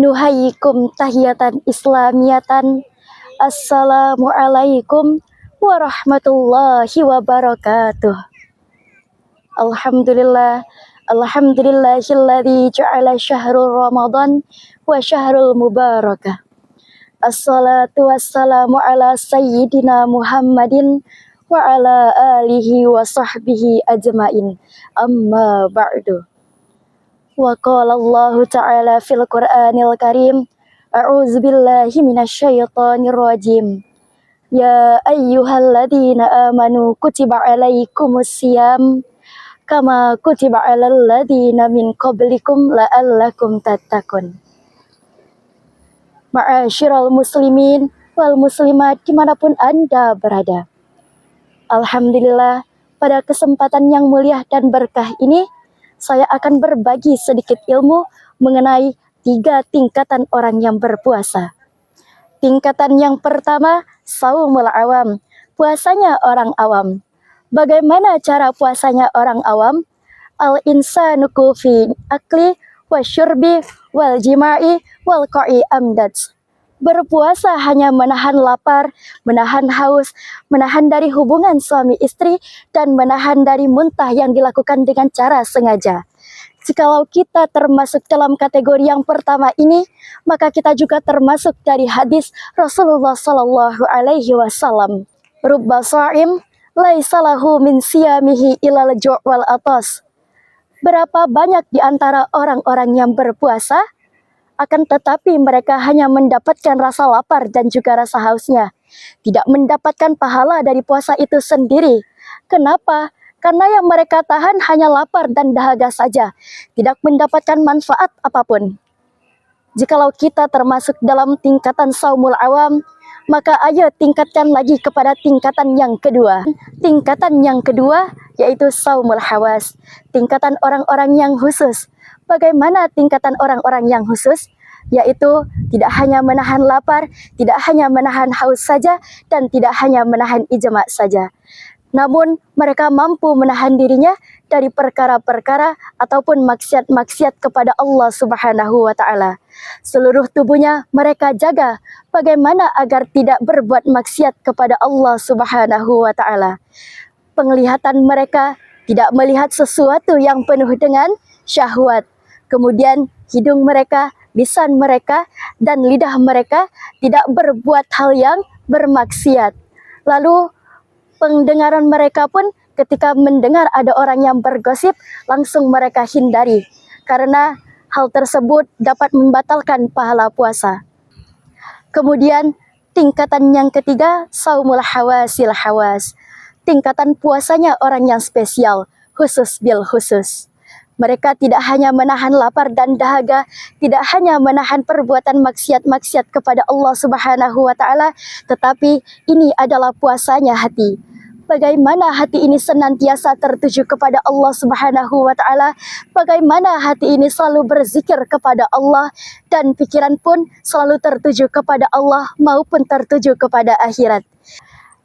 Nuhayyikum tahiyatan islamiyatan. Assalamualaikum warahmatullahi wabarakatuh. Alhamdulillah, alhamdulillahilladzi ja'ala syahrul Ramadan wa syahrul mubarakah. Assalatu wassalamu ala sayyidina Muhammadin wa ala alihi wa sahbihi ajmain. Amma ba'du. Wa qala Allah ta'ala fil Qur'anil Karim, a'udzu billahi minasyaitonir rajim. Ya ayyuhalladzina amanu kutiba alaikumus syiyam kama kutiba alal ladzina min qablikum la'allakum tattaqun. Ma'asyiral muslimin wal muslimat dimanapun Anda berada. Alhamdulillah, pada kesempatan yang mulia dan berkah ini saya akan berbagi sedikit ilmu mengenai 3 tingkatan orang yang berpuasa. Tingkatan yang pertama, saumul awam, puasanya orang awam. Bagaimana cara puasanya orang awam? Al-insanu fi akli wa syurbi wal jima'i wal qa'i amdad. Berpuasa hanya menahan lapar, menahan haus, menahan dari hubungan suami istri, dan menahan dari muntah yang dilakukan dengan cara sengaja. Jikalau kita termasuk dalam kategori yang pertama ini, maka kita juga termasuk dari hadis Rasulullah Sallallahu Alaihi Wasallam. Rubba sha'im laisa lahu min siyamihi ilal ju' wal atas. Berapa banyak di antara orang-orang yang berpuasa, akan tetapi mereka hanya mendapatkan rasa lapar dan juga rasa hausnya, tidak mendapatkan pahala dari puasa itu sendiri. Kenapa? Karena yang mereka tahan hanya lapar dan dahaga saja, tidak mendapatkan manfaat apapun. Jikalau kita termasuk dalam tingkatan saumul awam, maka ayo tingkatkan lagi kepada tingkatan yang kedua. Tingkatan yang kedua yaitu saumul hawas, tingkatan orang-orang yang khusus. Bagaimana tingkatan orang-orang yang khusus? Yaitu tidak hanya menahan lapar, tidak hanya menahan haus saja, dan tidak hanya menahan ijma' saja. Namun mereka mampu menahan dirinya dari perkara-perkara ataupun maksiat-maksiat kepada Allah Subhanahu wa Ta'ala. Seluruh tubuhnya mereka jaga bagaimana agar tidak berbuat maksiat kepada Allah Subhanahu wa Ta'ala. Penglihatan mereka tidak melihat sesuatu yang penuh dengan syahwat. Kemudian hidung mereka, lisan mereka, dan lidah mereka tidak berbuat hal yang bermaksiat. Lalu pendengaran mereka pun ketika mendengar ada orang yang bergosip, langsung mereka hindari. Karena hal tersebut dapat membatalkan pahala puasa. Kemudian tingkatan yang ketiga, saumul hawasil hawas. Tingkatan puasanya orang yang spesial, khusus bil khusus. Mereka tidak hanya menahan lapar dan dahaga, tidak hanya menahan perbuatan maksiat-maksiat kepada Allah Subhanahu wa Ta'ala, tetapi ini adalah puasanya hati. Bagaimana hati ini senantiasa tertuju kepada Allah Subhanahu wa Ta'ala, bagaimana hati ini selalu berzikir kepada Allah, dan pikiran pun selalu tertuju kepada Allah maupun tertuju kepada akhirat.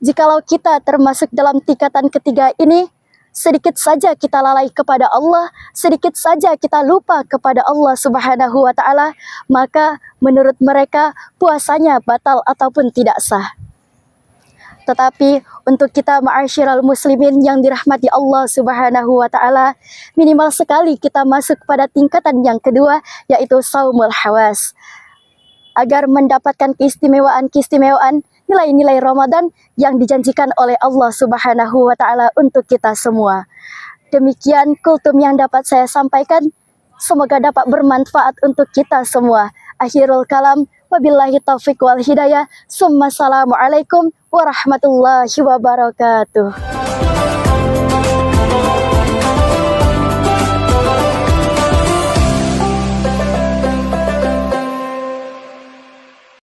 Jikalau kita termasuk dalam tingkatan ketiga ini, sedikit saja kita lalai kepada Allah, sedikit saja kita lupa kepada Allah Subhanahu wa Ta'ala, maka menurut mereka puasanya batal ataupun tidak sah. Tetapi untuk kita ma'asyiral muslimin yang dirahmati Allah Subhanahu wa Ta'ala, minimal sekali kita masuk pada tingkatan yang kedua, yaitu saumul hawas. Agar mendapatkan keistimewaan nilai-nilai Ramadan yang dijanjikan oleh Allah Subhanahu wa Ta'ala untuk kita semua. Demikian kultum yang dapat saya sampaikan. Semoga dapat bermanfaat untuk kita semua. Akhirul kalam, wabillahi taufiq wal hidayah. Assalamualaikum warahmatullahi wabarakatuh.